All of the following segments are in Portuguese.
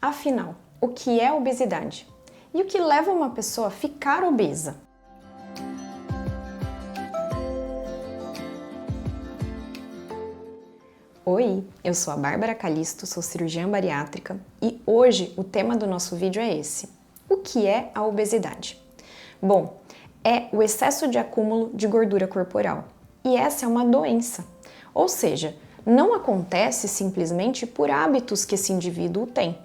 Afinal, o que é obesidade? E o que leva uma pessoa a ficar obesa? Oi, eu sou a Bárbara Calisto, sou cirurgiã bariátrica e hoje o tema do nosso vídeo é esse. O que é a obesidade? Bom, é o excesso de acúmulo de gordura corporal e essa é uma doença, ou seja, não acontece simplesmente por hábitos que esse indivíduo tem,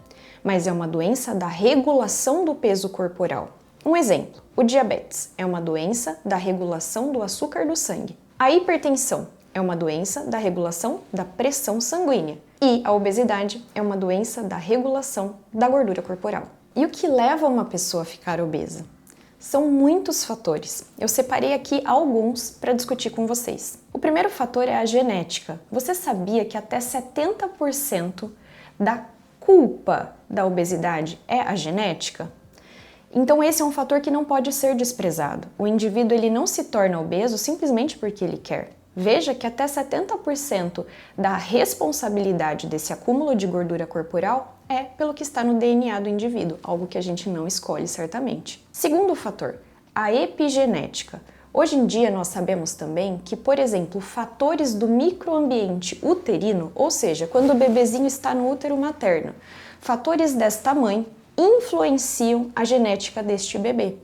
mas é uma doença da regulação do peso corporal. Um exemplo, o diabetes é uma doença da regulação do açúcar do sangue. A hipertensão é uma doença da regulação da pressão sanguínea. E a obesidade é uma doença da regulação da gordura corporal. E o que leva uma pessoa a ficar obesa? São muitos fatores. Eu separei aqui alguns para discutir com vocês. O primeiro fator é a genética. Você sabia que até 70% da culpa da obesidade é a genética? Então esse é um fator que não pode ser desprezado. O indivíduo ele não se torna obeso simplesmente porque ele quer. Veja que até 70% da responsabilidade desse acúmulo de gordura corporal é pelo que está no DNA do indivíduo, algo que a gente não escolhe certamente. Segundo fator, a epigenética. Hoje em dia nós sabemos também que, por exemplo, fatores do microambiente uterino, ou seja, quando o bebezinho está no útero materno, fatores desta mãe influenciam a genética deste bebê.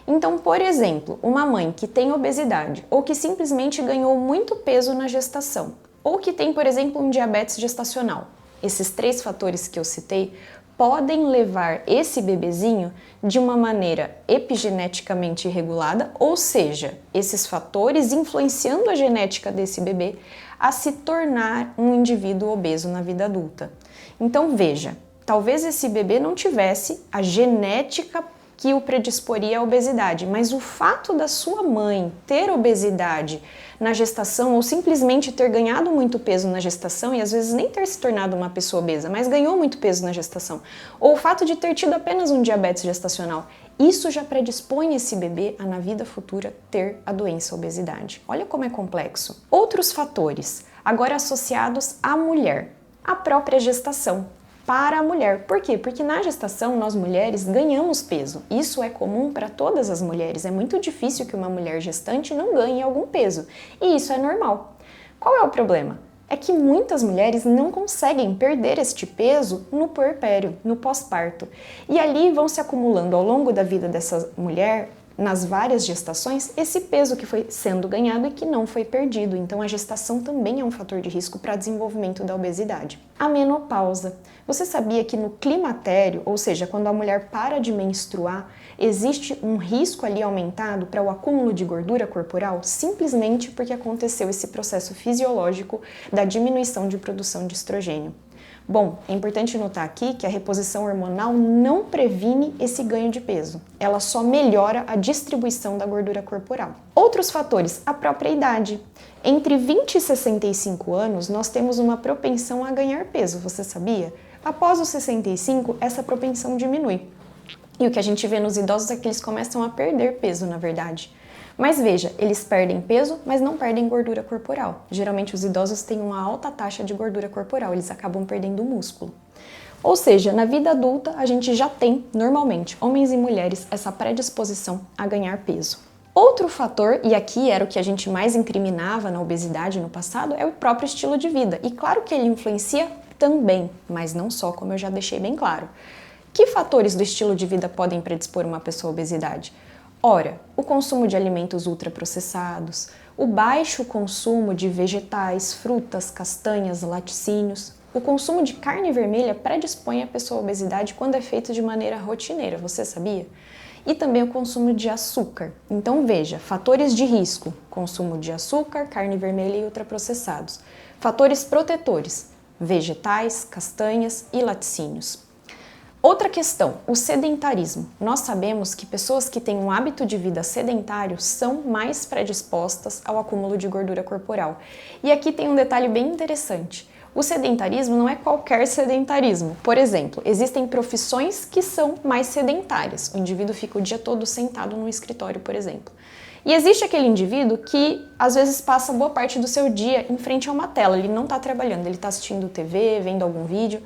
Então, por exemplo, uma mãe que tem obesidade ou que simplesmente ganhou muito peso na gestação, ou que tem, por exemplo, um diabetes gestacional, esses três fatores que eu citei podem levar esse bebezinho de uma maneira epigeneticamente regulada, ou seja, esses fatores influenciando a genética desse bebê a se tornar um indivíduo obeso na vida adulta. Então veja, talvez esse bebê não tivesse a genética que o predisporia à obesidade, mas o fato da sua mãe ter obesidade na gestação ou simplesmente ter ganhado muito peso na gestação e às vezes nem ter se tornado uma pessoa obesa, mas ganhou muito peso na gestação, ou o fato de ter tido apenas um diabetes gestacional, isso já predispõe esse bebê a na vida futura ter a doença obesidade. Olha como é complexo. Outros fatores, agora associados à mulher, a própria gestação. Para a mulher. Por quê? Porque na gestação nós mulheres ganhamos peso. Isso é comum para todas as mulheres. É muito difícil que uma mulher gestante não ganhe algum peso. E isso é normal. Qual é o problema? É que muitas mulheres não conseguem perder este peso no puerpério, no pós-parto. E ali vão se acumulando ao longo da vida dessa mulher, nas várias gestações, esse peso que foi sendo ganhado e que não foi perdido. Então a gestação também é um fator de risco para desenvolvimento da obesidade. A menopausa. Você sabia que no climatério, ou seja, quando a mulher para de menstruar, existe um risco ali aumentado para o acúmulo de gordura corporal simplesmente porque aconteceu esse processo fisiológico da diminuição de produção de estrogênio? Bom, é importante notar aqui que a reposição hormonal não previne esse ganho de peso, ela só melhora a distribuição da gordura corporal. Outros fatores, a própria idade. Entre 20 e 65 anos, nós temos uma propensão a ganhar peso, você sabia? Após os 65, essa propensão diminui. E o que a gente vê nos idosos é que eles começam a perder peso, na verdade. Mas veja, eles perdem peso, mas não perdem gordura corporal. Geralmente os idosos têm uma alta taxa de gordura corporal, eles acabam perdendo músculo. Ou seja, na vida adulta a gente já tem, normalmente, homens e mulheres, essa predisposição a ganhar peso. Outro fator, e aqui era o que a gente mais incriminava na obesidade no passado, é o próprio estilo de vida. E claro que ele influencia também, mas não só, como eu já deixei bem claro. Que fatores do estilo de vida podem predispor uma pessoa à obesidade? Ora, o consumo de alimentos ultraprocessados, o baixo consumo de vegetais, frutas, castanhas, laticínios. O consumo de carne vermelha predispõe a pessoa à obesidade quando é feito de maneira rotineira, você sabia? E também o consumo de açúcar. Então veja, fatores de risco, consumo de açúcar, carne vermelha e ultraprocessados. Fatores protetores, vegetais, castanhas e laticínios. Outra questão, o sedentarismo. Nós sabemos que pessoas que têm um hábito de vida sedentário são mais predispostas ao acúmulo de gordura corporal. E aqui tem um detalhe bem interessante. O sedentarismo não é qualquer sedentarismo. Por exemplo, existem profissões que são mais sedentárias. O indivíduo fica o dia todo sentado no escritório, por exemplo. E existe aquele indivíduo que às vezes passa boa parte do seu dia em frente a uma tela. Ele não está trabalhando, ele está assistindo TV, vendo algum vídeo.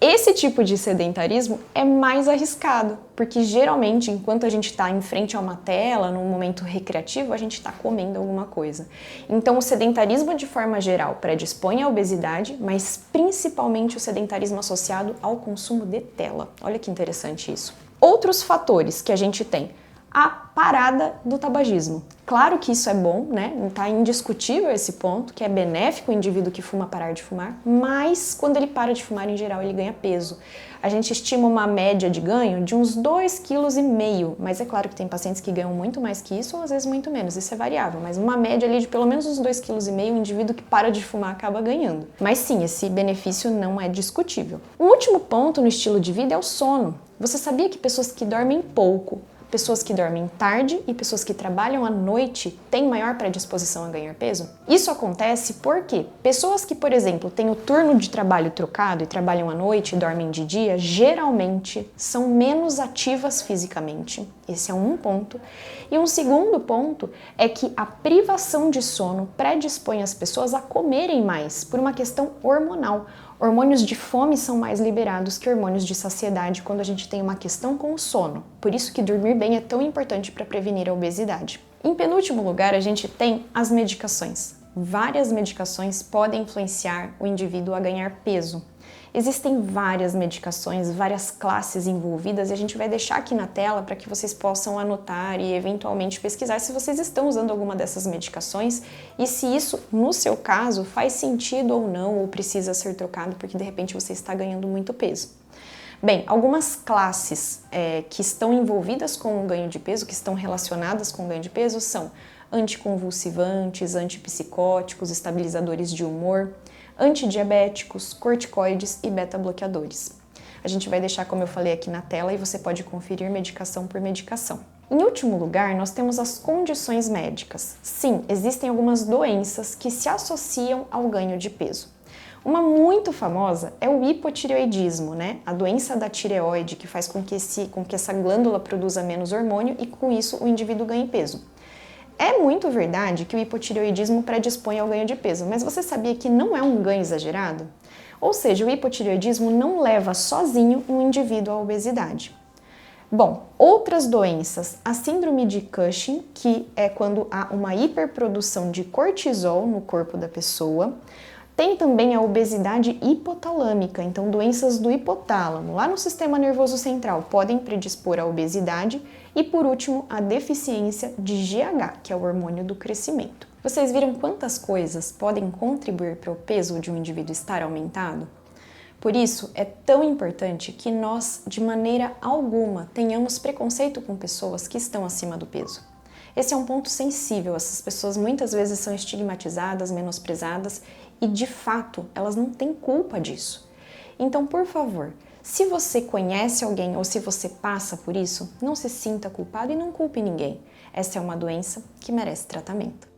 Esse tipo de sedentarismo é mais arriscado, porque geralmente, enquanto a gente está em frente a uma tela, num momento recreativo, a gente está comendo alguma coisa. Então, o sedentarismo de forma geral predispõe à obesidade, mas principalmente o sedentarismo associado ao consumo de tela. Olha que interessante isso. Outros fatores que a gente tem. A parada do tabagismo. Claro que isso é bom, né? Não está indiscutível esse ponto, que é benéfico o indivíduo que fuma parar de fumar, mas quando ele para de fumar, em geral, ele ganha peso. A gente estima uma média de ganho de uns 2,5 kg, mas é claro que tem pacientes que ganham muito mais que isso, ou às vezes muito menos, isso é variável, mas uma média ali de pelo menos uns 2,5 kg, o indivíduo que para de fumar acaba ganhando. Mas sim, esse benefício não é discutível. Um último ponto no estilo de vida é o sono. Você sabia que pessoas que dormem pouco, pessoas que dormem tarde e pessoas que trabalham à noite têm maior predisposição a ganhar peso? Isso acontece porque pessoas que, por exemplo, têm o turno de trabalho trocado e trabalham à noite e dormem de dia, geralmente são menos ativas fisicamente. Esse é um ponto. E um segundo ponto é que a privação de sono predispõe as pessoas a comerem mais por uma questão hormonal. Hormônios de fome são mais liberados que hormônios de saciedade quando a gente tem uma questão com o sono. Por isso que dormir bem é tão importante para prevenir a obesidade. Em penúltimo lugar, a gente tem as medicações. Várias medicações podem influenciar o indivíduo a ganhar peso. Existem várias medicações, várias classes envolvidas e a gente vai deixar aqui na tela para que vocês possam anotar e eventualmente pesquisar se vocês estão usando alguma dessas medicações e se isso, no seu caso, faz sentido ou não ou precisa ser trocado porque de repente você está ganhando muito peso. Bem, algumas classes que estão envolvidas com o ganho de peso, que estão relacionadas com o ganho de peso são anticonvulsivantes, antipsicóticos, estabilizadores de humor, antidiabéticos, corticoides e beta-bloqueadores. A gente vai deixar, como eu falei, aqui na tela e você pode conferir medicação por medicação. Em último lugar, nós temos as condições médicas. Sim, existem algumas doenças que se associam ao ganho de peso. Uma muito famosa é o hipotireoidismo, né? A doença da tireoide que faz com que essa glândula produza menos hormônio e com isso o indivíduo ganhe peso. É muito verdade que o hipotireoidismo predispõe ao ganho de peso, mas você sabia que não é um ganho exagerado? Ou seja, o hipotireoidismo não leva sozinho um indivíduo à obesidade. Bom, outras doenças, a síndrome de Cushing, que é quando há uma hiperprodução de cortisol no corpo da pessoa. Tem também a obesidade hipotalâmica, então doenças do hipotálamo, lá no sistema nervoso central, podem predispor à obesidade. E por último, a deficiência de GH, que é o hormônio do crescimento. Vocês viram quantas coisas podem contribuir para o peso de um indivíduo estar aumentado? Por isso, é tão importante que nós, de maneira alguma, tenhamos preconceito com pessoas que estão acima do peso. Esse é um ponto sensível, essas pessoas muitas vezes são estigmatizadas, menosprezadas e, de fato, elas não têm culpa disso. Então, por favor, se você conhece alguém ou se você passa por isso, não se sinta culpado e não culpe ninguém. Essa é uma doença que merece tratamento.